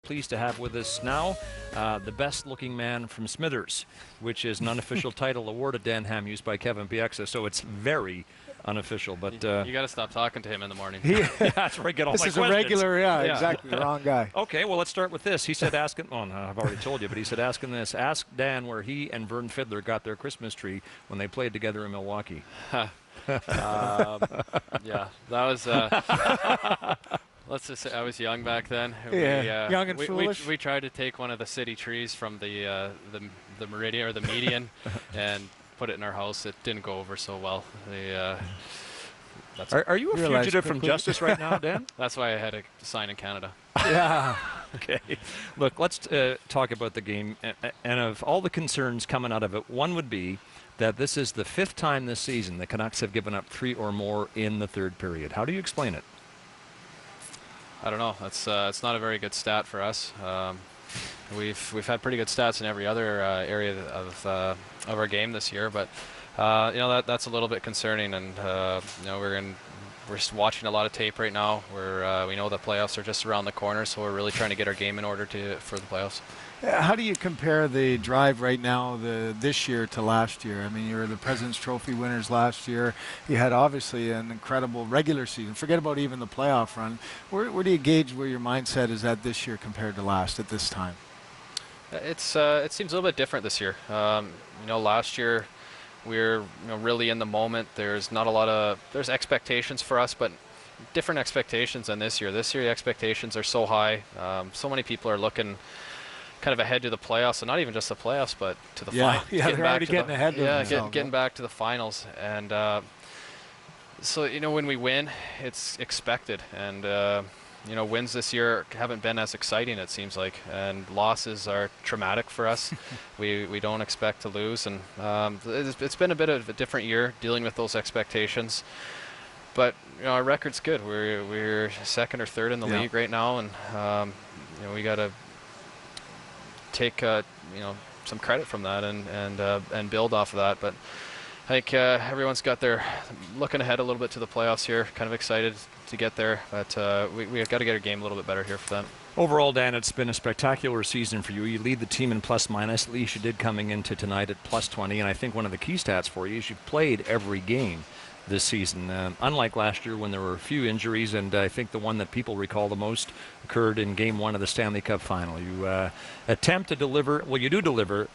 pleased to have with us now the best-looking man from Smithers, which is an unofficial title awarded Dan Hamhuis by Kevin Bieksa, so it's very unofficial. But you got to stop talking to him in the morning. Yeah, that's where I get all this my is questions. A regular, yeah, exactly, the wrong guy. Okay, well, let's start with this. He said, asking, well, no, I've already told you, but he said, asking this, ask Dan where he and Vern Fiddler got their Christmas tree when they played together in Milwaukee. Yeah, that was. Let's just say I was young back then. Yeah, young and foolish. We tried to take one of the city trees from the meridian or the median and put it in our house. It didn't go over so well. Are you a fugitive from justice right now, Dan? That's why I had to sign in Canada. Yeah. Okay. Look, let's talk about the game. And of all the concerns coming out of it, one would be that this is the 5th time this season the Canucks have given up 3 or more in the third period. How do you explain it? I don't know. That's it's not a very good stat for us. We've had pretty good stats in every other area of our game this year, but you know, that's a little bit concerning. And you know, we're just watching a lot of tape right now. We know the playoffs are just around the corner, so we're really trying to get our game in order for the playoffs. How do you compare the drive right now, this year to last year? I mean, you were the President's Trophy winners last year. You had obviously an incredible regular season. Forget about even the playoff run. Where do you gauge where your mindset is at this year compared to last at this time? It seems a little bit different this year. You know, last year we're really in the moment. There's not a lot of expectations for us, but different expectations than this year. This year the expectations are so high. So many people are looking kind of ahead to the playoffs, and not even just the playoffs, but to the finals. Yeah, they're already getting ahead. Getting back to the finals, and so you know, when we win, it's expected, and you know, wins this year haven't been as exciting, it seems like, and losses are traumatic for us. we don't expect to lose, and it's been a bit of a different year dealing with those expectations. But you know, our record's good. We're second or third in the league right now, and you know, we got to take you know, some credit from that and build off of that. But I think everyone's got their looking ahead a little bit to the playoffs here, kind of excited to get there, but we've got to get our game a little bit better here for them. Overall, Dan, it's been a spectacular season for you. You lead the team in plus-minus, at least you did coming into tonight at +20, and I think one of the key stats for you is you've played every game this season, unlike last year when there were a few injuries, and I think the one that people recall the most occurred in Game 1 of the Stanley Cup Final. You attempt to deliver, well, you do deliver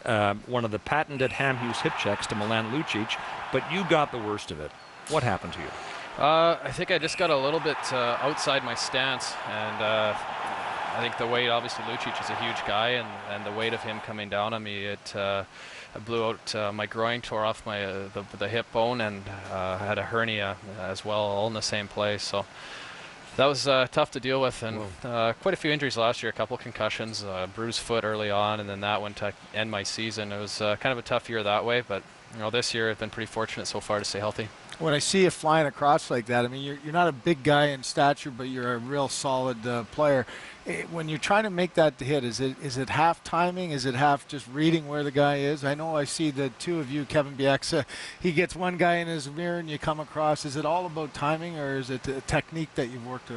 one of the patented Hamhuis hip checks to Milan Lucic, but you got the worst of it. What happened to you? I think I just got a little bit outside my stance, and I think the weight, obviously Lucic is a huge guy, and the weight of him coming down on me, I blew out my groin, tore off my the hip bone, and had a hernia as well, all in the same place. So that was tough to deal with, and quite a few injuries last year, a couple concussions, bruised foot early on, and then that one to end my season. It was kind of a tough year that way, but you know, this year I've been pretty fortunate so far to stay healthy. When I see you flying across like that, I mean, you're not a big guy in stature, but you're a real solid player. When you're trying to make that hit, is it half timing? Is it half just reading where the guy is? I know I see the two of you, Kevin Bieksa, he gets one guy in his mirror and you come across. Is it all about timing, or is it a technique that you've worked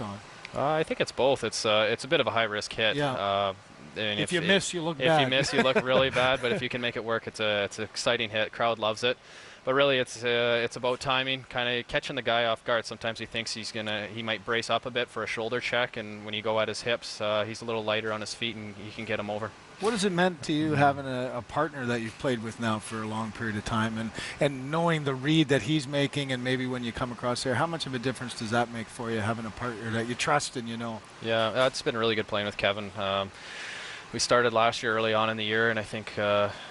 on? I think it's both. It's a bit of a high-risk hit. Yeah. And if you miss, you look bad. If you miss, you look really bad. But if you can make it work, it's an exciting hit. Crowd loves it. But really, it's about timing, kind of catching the guy off guard. Sometimes he thinks he might brace up a bit for a shoulder check, and when you go at his hips, he's a little lighter on his feet, and you can get him over. What has it meant to you having a partner that you've played with now for a long period of time, and knowing the read that he's making, and maybe when you come across there, how much of a difference does that make for you, having a partner that you trust and you know? Yeah, it's been really good playing with Kevin. We started last year early on in the year, and I think you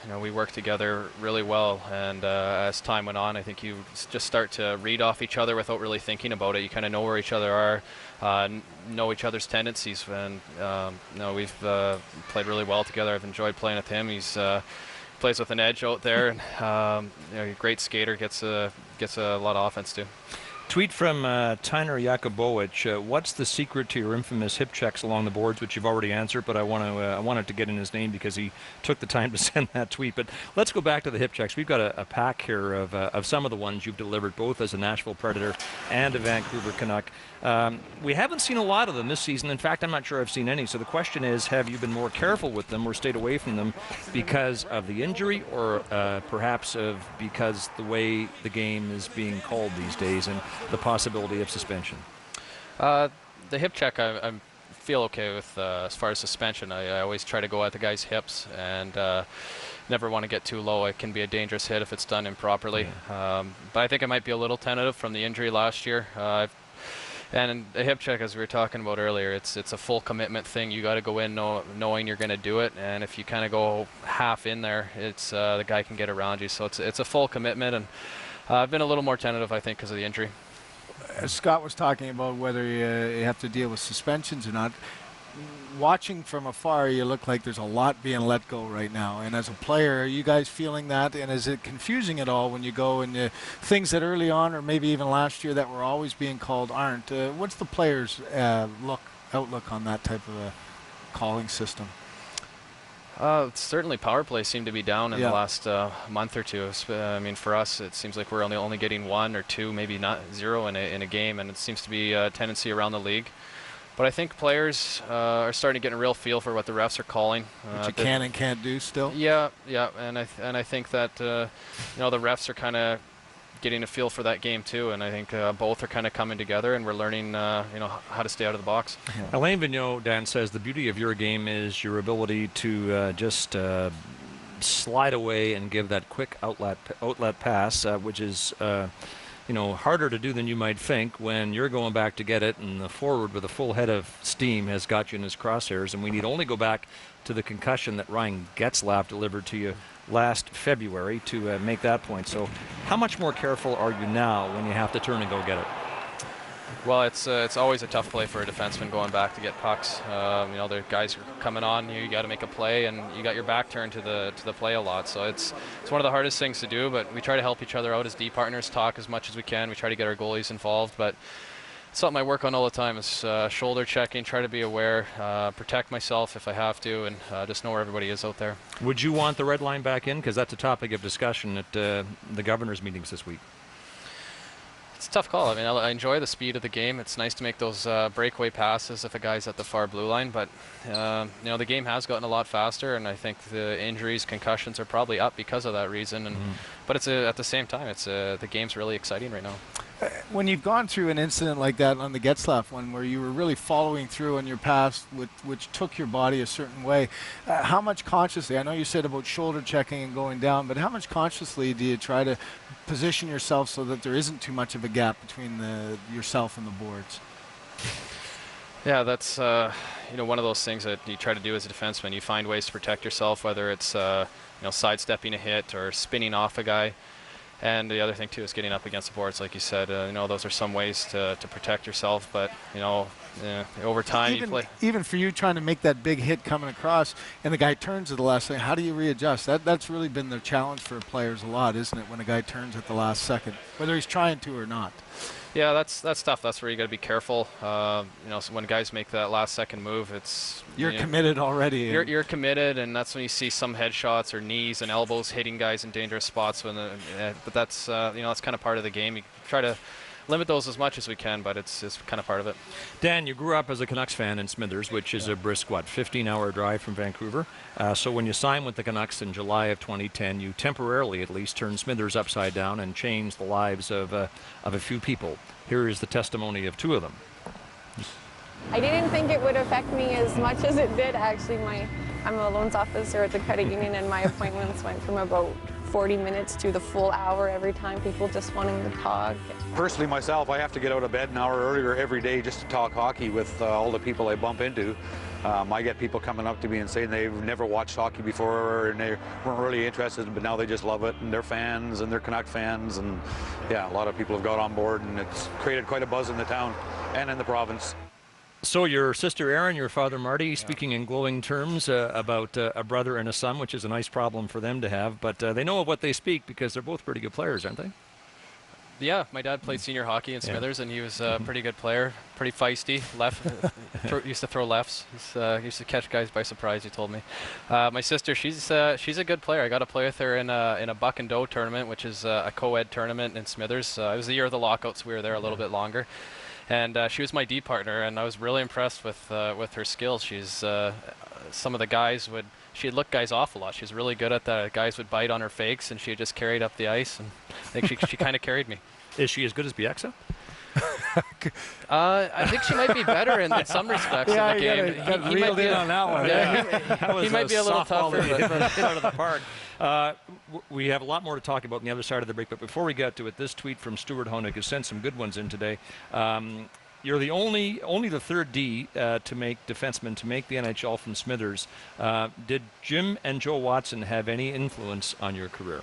know, we worked together really well. And as time went on, I think you just start to read off each other without really thinking about it. You kind of know where each other are, know each other's tendencies, and you know, we've played really well together. I've enjoyed playing with him. He's plays with an edge out there, and you know, a great skater, gets a lot of offense too. Tweet from Tyner Yakubowicz. What's the secret to your infamous hip checks along the boards, which you've already answered, but I wanted to get in his name because he took the time to send that tweet. But let's go back to the hip checks. We've got a pack here of some of the ones you've delivered, both as a Nashville Predator and a Vancouver Canuck. We haven't seen a lot of them this season. In fact, I'm not sure I've seen any. So the question is, have you been more careful with them or stayed away from them because of the injury, or perhaps because the way the game is being called these days and the possibility of suspension? The hip check, I feel okay with as far as suspension. I always try to go at the guy's hips and never want to get too low. It can be a dangerous hit if it's done improperly. But I think I might be a little tentative from the injury last year. And the hip check, as we were talking about earlier, it's a full commitment thing. You got to go in knowing you're going to do it, and if you kind of go half in there, it's the guy can get around you. So it's a full commitment, and I've been a little more tentative, I think, because of the injury. Scott was talking about whether you have to deal with suspensions or not. Watching from afar, you look like there's a lot being let go right now. And as a player, are you guys feeling that? And is it confusing at all when you go and things that early on, or maybe even last year, that were always being called aren't? What's the players' outlook on that type of a calling system? Certainly power play seemed to be down in the last month or two. I mean, for us, it seems like we're only getting 1 or 2, maybe not 0 in a game, and it seems to be a tendency around the league. But I think players are starting to get a real feel for what the refs are calling. What you can and can't do still? Yeah, and I think that the refs are kind of getting a feel for that game too, and I think both are kind of coming together, and we're learning how to stay out of the box. Yeah. Alain Vigneault, Dan, says the beauty of your game is your ability to just slide away and give that quick outlet pass, which is harder to do than you might think when you're going back to get it, and the forward with a full head of steam has got you in his crosshairs. And we need only go back to the concussion that Ryan Getzlaf delivered to you last February to make that point. So how much more careful are you now when you have to turn and go get it? Well, it's always a tough play for a defenseman going back to get pucks. The guys are coming on you. You got to make a play, and you got your back turned to the play a lot. So it's one of the hardest things to do. But we try to help each other out as D partners, talk as much as we can. We try to get our goalies involved. But it's something I work on all the time is shoulder checking. Try to be aware, protect myself if I have to, and just know where everybody is out there. Would you want the red line back in? Because that's a topic of discussion at the governors' meetings this week. It's a tough call. I mean, I enjoy the speed of the game. It's nice to make those breakaway passes if a guy's at the far blue line, but the game has gotten a lot faster, and I think the injuries, concussions are probably up because of that reason. And but it's at the same time, the game's really exciting right now. When you've gone through an incident like that on the Getzlaf one, where you were really following through on your pass, which took your body a certain way, how much consciously, I know you said about shoulder checking and going down, but how much consciously do you try to position yourself so that there isn't too much of a gap between yourself and the boards? Yeah, that's one of those things that you try to do as a defenseman. You find ways to protect yourself, whether it's sidestepping a hit or spinning off a guy. And the other thing too is getting up against the boards, like you said. Those are some ways to protect yourself. But over time, you play. Even for you trying to make that big hit coming across, and the guy turns at the last second, how do you readjust? That's really been the challenge for players a lot, isn't it? When a guy turns at the last second, whether he's trying to or not. Yeah, that's tough. That's where you got to be careful. So when guys make that last second move, you're committed already. You're committed, and that's when you see some headshots or knees and elbows hitting guys in dangerous spots. But that's that's kind of part of the game. You try to limit those as much as we can, but it's kind of part of it. Dan, you grew up as a Canucks fan in Smithers, which is a brisk 15-hour drive from Vancouver. So when you signed with the Canucks in July of 2010, you temporarily at least turned Smithers upside down and changed the lives of a few people. Here is the testimony of 2 of them. I didn't think it would affect me as much as it did. Actually, I'm a loans officer at the credit union, and my appointments went from about 40 minutes to the full hour every time, people just wanting to talk. Personally, myself, I have to get out of bed an hour earlier every day just to talk hockey with all the people I bump into. I get people coming up to me and saying they've never watched hockey before and they weren't really interested, but now they just love it, and they're fans and they're Canuck fans, and yeah, a lot of people have got on board, and it's created quite a buzz in the town and in the province. So your sister Erin, your father Marty, speaking in glowing terms about a brother and a son, which is a nice problem for them to have, but they know of what they speak because they're both pretty good players, aren't they? Yeah, my dad played senior hockey in Smithers, and he was a pretty good player, pretty feisty. Used to throw lefts. Used to catch guys by surprise. He told me. My sister, she's a good player. I got to play with her in a Buck and Doe tournament, which is a co-ed tournament in Smithers. It was the year of the lockouts. We were there a little bit longer, and she was my D partner, and I was really impressed with her skills. She's some of the guys would. She'd look guys off a lot. She's really good at that. Guys would bite on her fakes, and she just carried up the ice. And I think she kind of carried me. Is she as good as Bieksa? I think she might be better in some respects in the game. He might be on that one. Yeah. He might be a little tougher. Hit out of the park. We have a lot more to talk about on the other side of the break, but before we get to it, this tweet from Stuart Honig has sent some good ones in today. You're the only the third D defenseman to make the NHL from Smithers. Did Jim and Joe Watson have any influence on your career?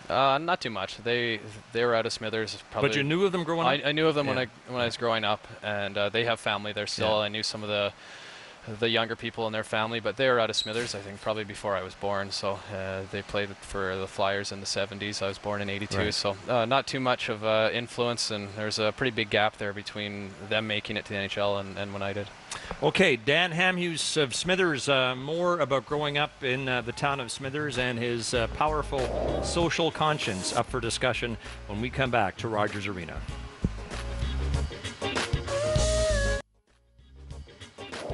Not too much. They were out of Smithers. Probably. But you knew of them growing up? I knew of them when I was growing up, and they have family there still. Yeah. I knew some of the younger people in their family, but they were out of Smithers, I think, probably before I was born. So they played for the Flyers in the 70s. I was born in '82, right. So not too much of influence, and there's a pretty big gap there between them making it to the NHL and when I did. Okay, Dan Hamhuis of Smithers, more about growing up in the town of Smithers and his powerful social conscience up for discussion when we come back to Rogers Arena.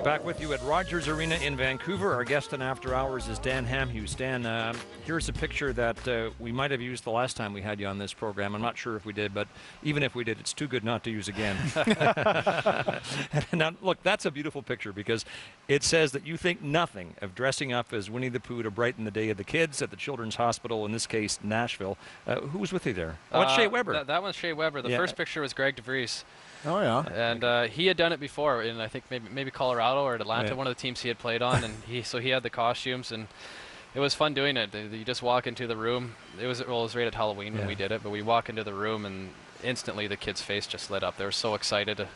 Back with you at Rogers Arena in Vancouver. Our guest on After Hours is Dan Hamhuis. Dan, here's a picture that we might have used the last time we had you on this program. I'm not sure if we did, but even if we did, it's too good not to use again. Now, look, that's a beautiful picture because it says that you think nothing of dressing up as Winnie the Pooh to brighten the day of the kids at the Children's Hospital, in this case, Nashville. Who was with you there? Oh, it's Shea Weber. That one's Shea Weber. The first picture was Greg DeVries. Oh, yeah. And he had done it before in, I think, maybe Colorado or Atlanta, one of the teams he had played on. And so he had the costumes, and it was fun doing it. You just walk into the room. It was right at Halloween when we did it, but we walk into the room, and instantly the kid's face just lit up. They were so excited,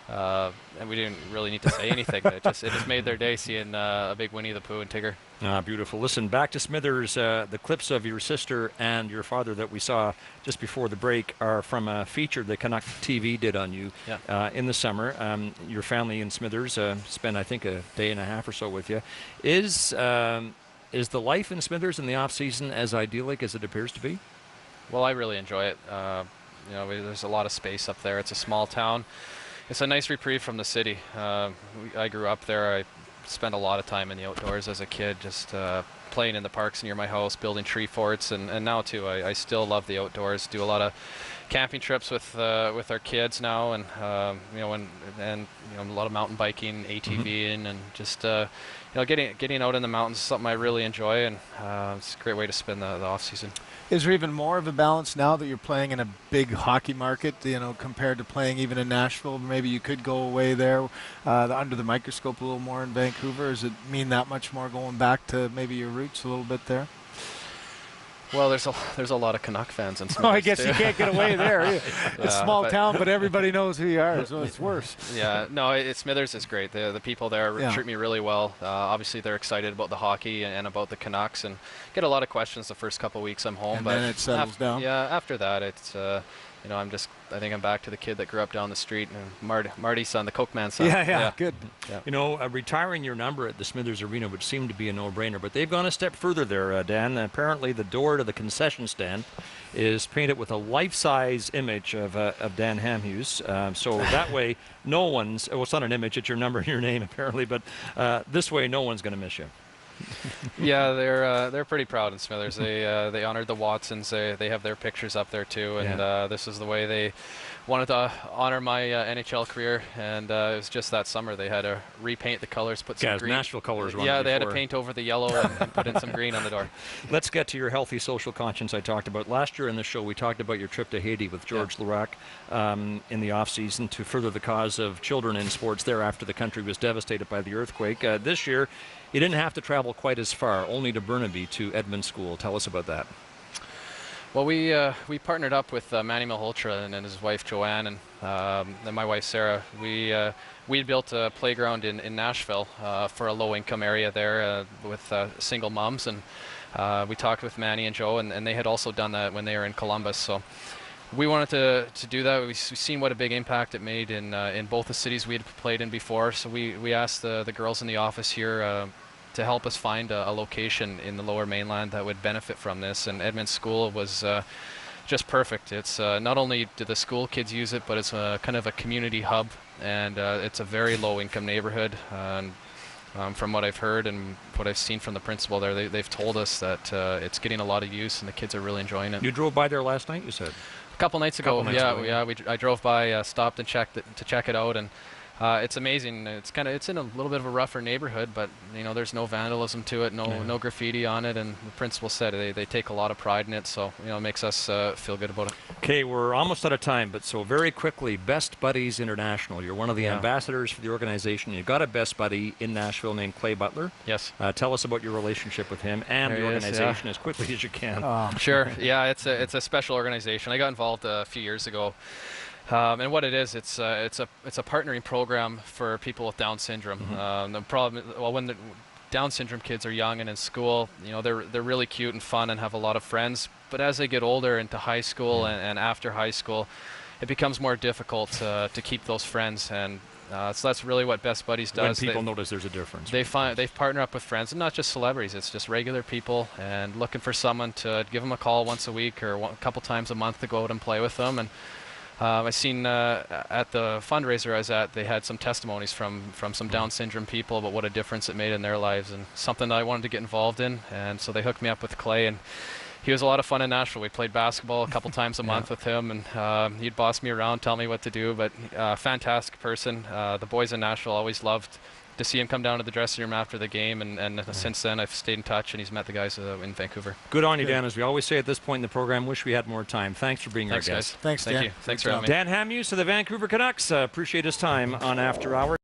and we didn't really need to say anything. It just made their day seeing a big Winnie the Pooh and Tigger. Beautiful. Listen, back to Smithers. The clips of your sister and your father that we saw just before the break are from a feature that Canuck TV did on you in the summer. Your family in Smithers spent, I think, a day and a half or so with you. Is the life in Smithers in the off-season as idyllic as it appears to be? Well, I really enjoy it. There's a lot of space up there. It's a small town. It's a nice reprieve from the city. I grew up there. I spent a lot of time in the outdoors as a kid, just playing in the parks near my house, building tree forts, and now too. I still love the outdoors. Do a lot of camping trips with our kids now, and a lot of mountain biking, ATVing, and just getting out in the mountains is something I really enjoy, and it's a great way to spend the off season. Is there even more of a balance now that you're playing in a big hockey market, compared to playing even in Nashville? Maybe you could go away there under the microscope a little more in Vancouver. Does it mean that much more going back to maybe your roots a little bit there? Well, there's a lot of Canuck fans in Smithers. Oh, I guess too. You can't get away there. It's a small town, but everybody knows who you are, so it's worse. Yeah, no, Smithers is great. The people there treat me really well. Obviously, they're excited about the hockey and about the Canucks, and get a lot of questions the first couple of weeks I'm home. And but then it settles down. Yeah, after that, it's I think I'm back to the kid that grew up down the street, and Marty's son, the Coke Man son. Yeah, good. Yeah. Retiring your number at the Smithers Arena would seem to be a no-brainer, but they've gone a step further there, Dan. Apparently, the door to the concession stand is painted with a life-size image of Dan Hamhuis. So that way, no one's. Well, it's not an image; it's your number and your name, apparently. But this way, no one's going to miss you. Yeah, they're pretty proud in Smithers. They honored the Watsons. They have their pictures up there too, and this is the way they wanted to honor my NHL career. And it was just that summer they had to repaint the colors, put some green. Nashville colors. Yeah, they had to paint over the yellow and put in some green on the door. Let's get to your healthy social conscience I talked about. Last year in the show, we talked about your trip to Haiti with George Larac in the off-season to further the cause of children in sports there after the country was devastated by the earthquake. This year, you didn't have to travel quite as far, only to Burnaby to Edmund School. Tell us about that. Well, we partnered up with Manny Malhotra and his wife Joanne and my wife Sarah. We built a playground in Nashville for a low-income area there with single moms, and we talked with Manny and Joe, and they had also done that when they were in Columbus. So we wanted to do that. We've seen what a big impact it made in both the cities we had played in before. So we asked the girls in the office here to help us find a location in the Lower Mainland that would benefit from this. And Edmonds School was just perfect. It's not only do the school kids use it, but it's kind of a community hub, and it's a very low-income neighborhood. And from what I've heard and what I've seen from the principal there, they've told us that it's getting a lot of use and the kids are really enjoying it. You drove by there last night, you said? A couple nights ago, I drove by, stopped and checked it, to check it out, and it's amazing. It's in a little bit of a rougher neighborhood, but there's no vandalism to it, no graffiti on it, and the principal said they take a lot of pride in it, so it makes us feel good about it. Okay, we're almost out of time, but so very quickly, Best Buddies International. You're one of the ambassadors for the organization. You've got a best buddy in Nashville named Clay Butler. Yes. Tell us about your relationship with him and the organization as quickly as you can. Sure. Yeah, it's a special organization. I got involved a few years ago. And what it is, it's a partnering program for people with Down syndrome. The problem, when the Down syndrome kids are young and in school, they're really cute and fun and have a lot of friends. But as they get older into high school and after high school, it becomes more difficult to keep those friends. And so that's really what Best Buddies does. When people notice there's a difference. They partner up with friends, and not just celebrities. It's just regular people, and looking for someone to give them a call once a week or a couple times a month to go out and play with them. And I seen at the fundraiser I was at, they had some testimonies from some Down syndrome people about what a difference it made in their lives, and something that I wanted to get involved in. And so they hooked me up with Clay, and he was a lot of fun in Nashville. We played basketball a couple times a month with him, and he'd boss me around, tell me what to do. But fantastic person. The boys in Nashville always loved to see him come down to the dressing room after the game, and since then I've stayed in touch, and he's met the guys in Vancouver. Good on you, Dan. As we always say at this point in the program, wish we had more time. Thanks for being our guest. Thanks, Dan. Thank you. Thanks for having me. Dan Hamhuis of the Vancouver Canucks. Appreciate his time on After Hours.